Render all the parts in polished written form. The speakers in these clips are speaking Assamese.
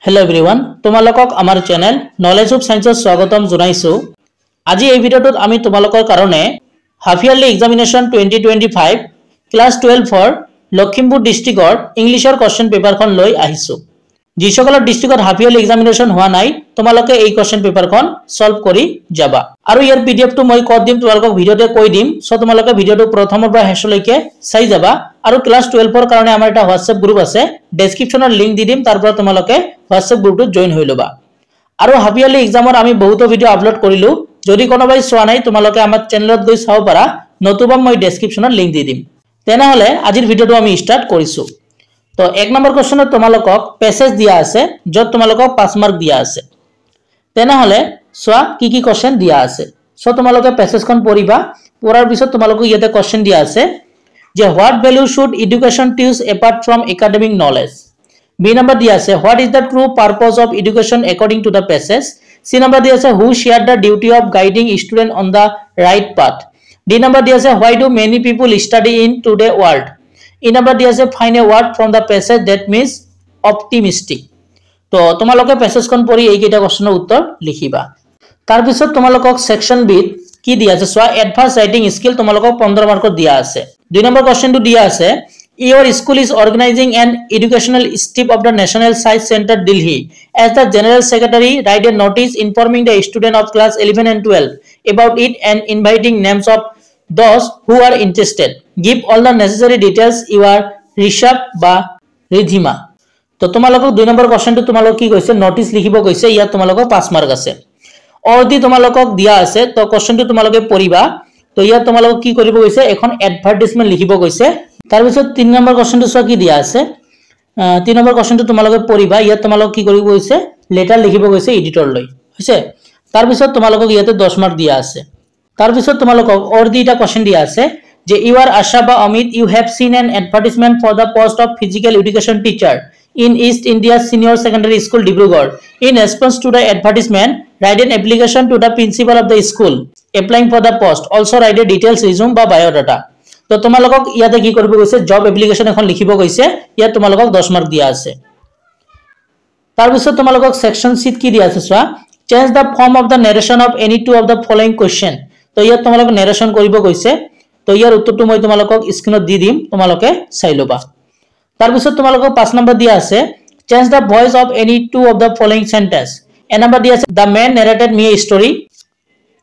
हेलो एवरीवन तुम्हालोকক आमार चैनल नॉलेज ऑफ साइंस स्वागतम जनाइছো। আজি এই ভিডিওটোত আমি তোমালোকৰ কাৰণে half yearly examination 2025 class 12 for Lakhimpur ডিস্ট্ৰিক্টৰ ইংলিশৰ কোশ্চেন পেপাৰখন লৈ আহিছো। যিসকলৰ ডিস্ট্ৰিক্টত হাফ ইয়াৰলি এক্সামিনেশন হোৱা নাই তোমালোকে এই কোশ্চেন পেপাৰখন সলভ কৰি যাবা আৰু ইয়াৰ পিডিএফটো মই কত দিম তোমালোকক ভিডিওতে কৈ দিম। সো তোমালোকে ভিডিওটো প্ৰথমৰ পৰা শেষলৈকে চাই যাবা আৰু ক্লাস 12 ফৰ কাৰণে আমাৰ এটা হোৱাটসঅ্যাপ গ্ৰুপ আছে, ডেসক্ৰিপচনৰ লিংক দি দিম, তাৰ পৰা তোমালোকে হোৱাটসঅ্যাপ গ্ৰুপটোত জয়েন হৈ লবা। আৰু হাফ ইয়াৰলি এক্সামৰ আমি বহুতো ভিডিও আপলোড কৰিলো, যদি কোনোবাই চোৱা নাই তোমালোকে আমাৰ চেনেলত গৈ চাব পাৰা, নতুবা মই ডেসক্ৰিপচনৰ লিংক দি দিম। তেনেহলে আজিৰ ভিডিওটো আমি স্টাৰ্ট কৰিছো। তো এক নম্বৰ কোশ্চেনত তোমালোকক পেছেজ দিয়া আছে, যত তোমালোকক 5 মাৰ্ক দিয়া আছে। তেনেহলে চোৱা কি কি কোশ্চেন দিয়া আছে। সো তোমালোকে পেছেজখন পঢ়িবা, পঢ়াৰ পিছত তোমালোকক ইয়াতে কোশ্চেন দিয়া আছে যে হোৱাট ভ্যালু শুড এডুকেশন টিচ apart from academic knowledge. B number दिया है what is the true purpose of education according to the passage। C number दिया है who shared the duty of guiding student on the right path। D number दिया है why do many people study in today world। E number दिया है find a word from the passage that means optimistic। तो তোমালোকে পেছেজখন পঢ়ি এই কেইটা কোশ্চেনৰ উত্তৰ লিখিবা। তাৰ পিছত তোমালোকক সেকশন বি কি দিয়া আছে চোৱা এডভান্স ৰাইটিং স্কিল তোমালোকক 15 মাৰ্কত দিয়া আছে। 2 নম্বৰ কোশ্চেনটো দিয়া আছে Your school is organizing an educational trip of the National Science Center Delhi. As the General Secretary, write a notice informing the student of class 11 and 12 about it and inviting names of those who are interested. Give all the necessary details you are Rishabh বা ৰিধিমা। তো তোমালোকক 2 নম্বৰ কোশ্চেনটো তোমালোক কি কৈছে নোটিস লিখিব কৈছে, ইয়াত তোমালোকক 5 মাৰ্ক আছে। অলৰেডি তোমালোকক দিয়া আছে, তো কোশ্চেনটো তোমালোকে পঢ়িবা। তো ইয়াত তোমালোকক কি কৰিব কৈছে এখন এডভাৰটাইজমেন্ট লিখিব কৈছে। তাৰ পিছত 3 নম্বৰ কোশ্চেনটো চোৱা কি দিয়া আছে। 3 নম্বৰ কোশ্চেনটো তোমালোকে পঢ়িবা, ইয়াত তোমালোক কি কৰিব কৈছে লেটাৰ লিখিব কৈছে এডিটৰ লৈ হৈছে। তাৰ পিছত তোমালোকক ইয়াতে 10 মাৰ্ক দিয়া আছে। তাৰ পিছত তোমালোকক অলৰেডি এটা কোশ্চেন দিয়া আছে যে ইউ আৰ আশা বা Amit you have seen an advertisement for the post of physical education teacher in East India Senior Secondary School Dibrugarh. In response to the advertisement, write an application to the principal of the school applying for the post. Also write a details resume বা biodata. তো তোমালোকক ইয়াতে কি কৰিব কৈছে জব এপ্লিকেশন এখন লিখিব কৈছে, ইয়াত তোমালোকক 10 মাৰ্ক দিয়া আছে। তাৰ পিছত তোমালোকক সেকশন সি কি দিয়া আছে চোৱা change the form of the narration of any two of the following question. তো ইয়াত তোমালোক নাৰেশন কৰিব কৈছে, তো ইয়াৰ উত্তৰটো মই তোমালোকক স্ক্ৰিনত দি দিম, তোমালোকে চাই লবা। তাৰ পিছত তোমালোকক 5 নম্বৰ দিয়া আছে change the voice of any two of the following sentence. A number দিয়া আছে the man narrated me a story.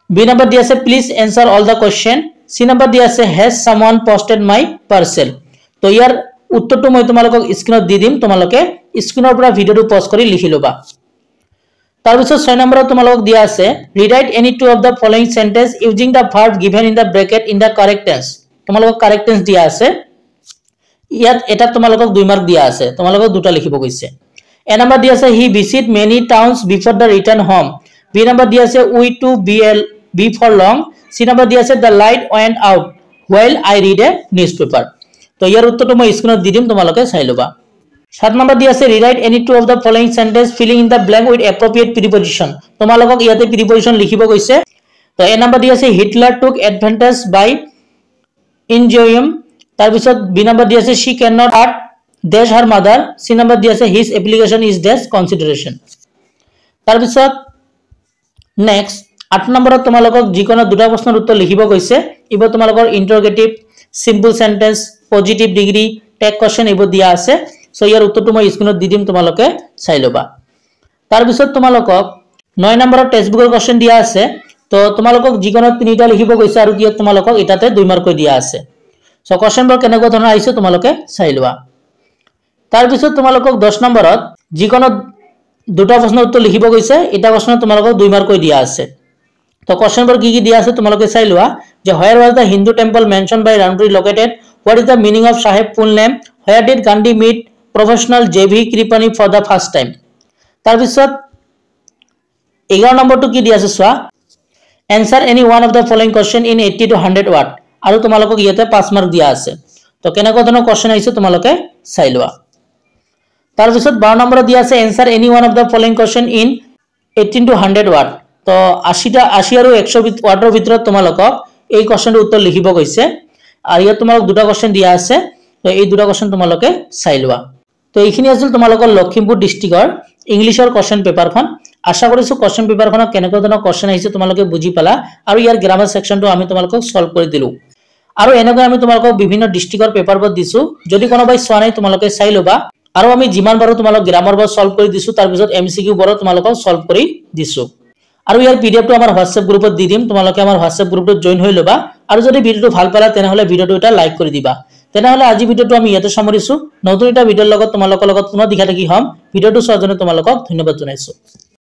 B number দিয়া আছে please answer all the question. C number দিয়া আছে has someone posted my parcel. তো ইয়াৰ উত্তৰটো মই তোমালোকক স্ক্ৰিনত দি দিম, তোমালোকে স্ক্ৰিনৰ পৰা ভিডিওটো পজ কৰি লিখি লবা। তাৰ পিছত 6 নম্বৰত তোমালোকক দিয়া আছে rewrite any two of the following sentence using the verb given in the bracket in the correct tense. তোমালোকক কাৰেক্ট টেন্স দিয়া আছে, ইয়াত এটা তোমালোকক 2 মাৰ্ক দিয়া আছে, তোমালোকক দুটা লিখিব কৈছে। এ নম্বৰ দিয়া আছে he visit many towns before the return home. B number দিয়া আছে we to be for long. C number দিয়া আছে the light went out while I read a newspaper। তো ইয়াৰ উত্তৰটো মই স্ক্ৰিনত দি দিম, তোমালোকে চাই লবা। 7 নম্বৰ দিয়া আছে rewrite any two of the following sentence filling in the blank with appropriate preposition. তোমালোকক ইয়াতে প্ৰিপজিশন লিখিব কৈছে। তো এ নম্বৰ দিয়া আছে হিটলাৰ টুক এডভান্টেজ বাই ইনজয়িং। তাৰ পিছত বি নম্বৰ দিয়া আছে she cannot hurt dash her mother। C number দিয়া আছে his application is dash consideration। তাৰ পিছত নেক্সট 8 নম্বৰত তোমালোকক যিকোনো দুটা প্ৰশ্নৰ উত্তৰ লিখিব কৈছে। ইব তোমালোকৰ interrogative, simple sentence, positive degree, tag question ইব দিয়া আছে। সো ইয়াৰ উত্তৰটো মই স্ক্ৰিনত দি দিম, তোমালোকে চাই লবা। তাৰ পিছত তোমালোকক 9 নম্বৰৰ টেক্সটবুকৰ কোশ্চেন দিয়া আছে। তো তোমালোকক যিকোনো তিনিটা লিখিব কৈছে আৰু ইয়াত তোমালোকক এটাতে 2 মাৰ্ক দিয়া আছে। সো কোশ্চেনবোৰ কেনেকুৱা ধৰণৰ আহিছে তোমালোকে চাই লোৱা। তাৰ পিছত তোমালোকক 10 নম্বৰত যিকোনো দুটা প্ৰশ্নৰ উত্তৰ লিখিব কৈছে, এটা প্ৰশ্ন তোমালোকক 2 মাৰ্ক দিয়া আছে। তো কোশ্চেনবোৰ কি কি দিয়া আছে তোমালোকে চাই লোৱা যে where was the Hindu temple mentioned by Ranpuri located, what is the meaning of Sahib full name, where did Gandhi meet professional JV Kripani for the first time। তাৰ পিছত 11 নম্বৰটো কি দিয়া আছে চোৱা answer any one of the following question in 80 to 100 word। আৰু তোমালোকক ইয়াতে 5 মাৰ্ক দিয়া আছে। তো কেনেকুৱা ধৰণৰ কোশ্চেন আহিছে তোমালোকে চাই লোৱা। তাৰ পিছত 12 নম্বৰত দিয়া আছে answer any one of the following question in 18 to 100 word। তো 80 আৰু 100 ওয়াৰ্ডৰ ভিতৰত তোমালোকক এই কোশ্চেনটোৰ উত্তৰ লিখিব কৈছে। আৰু ইয়াত তোমালোক দুটা কোশ্চেন দিয়া আছে, তো এই দুটা কোশ্চেন তোমালোকে চাই লোৱা। তো এইখিনি আছিল তোমালোকৰ লখিমপুৰ ডিস্ট্ৰিক্টৰ ইংলিছৰ কোৱেশ্চন পেপাৰখন আশা কৰিছো কোৱেশ্চন পেপাৰখনত কেনেকুৱা ধৰণৰ কোৱেশ্চন আহিছে তোমালোকে বুজি পালা আৰু ইয়াৰ গ্ৰামাৰ সেকশনটো আমি তোমালোকক সলভ কৰি দিলো আৰু এনেকৈ আমি তোমালোকক বিভিন্ন ডিস্ট্ৰিক্টৰ পেপাৰবোৰ দিছো যদি কোনোবাই চোৱা নাই তোমালোকে চাই লবা আৰু আমি যিমান বাৰো তোমালোক গ্ৰামাৰবোৰ সলভ কৰি দিছো তাৰ পিছত এমসিকিউ বোৰ তোমালোকক সলভ কৰি দিছো আৰু ইয়াৰ পিডিএফটো আমাৰ WhatsApp গ্ৰুপত দি দিম তোমালোকে আমাৰ WhatsApp গ্ৰুপত জয়েন হৈ লবা আৰু যদি ভিডিওটো ভাল পালা তেনেহলে ভিডিওটো এটা লাইক কৰি দিবা তেনেহলে আজি ভিডিওটো আমি ইয়াতে সামৰিছো নতুন এটা ভিডিওৰ লগত তোমালোকৰ লগত পুনৰ দেখা দেখি হম ভিডিওটো চোৱাৰ জন্য তোমালোকক ধন্যবাদ জনাইছো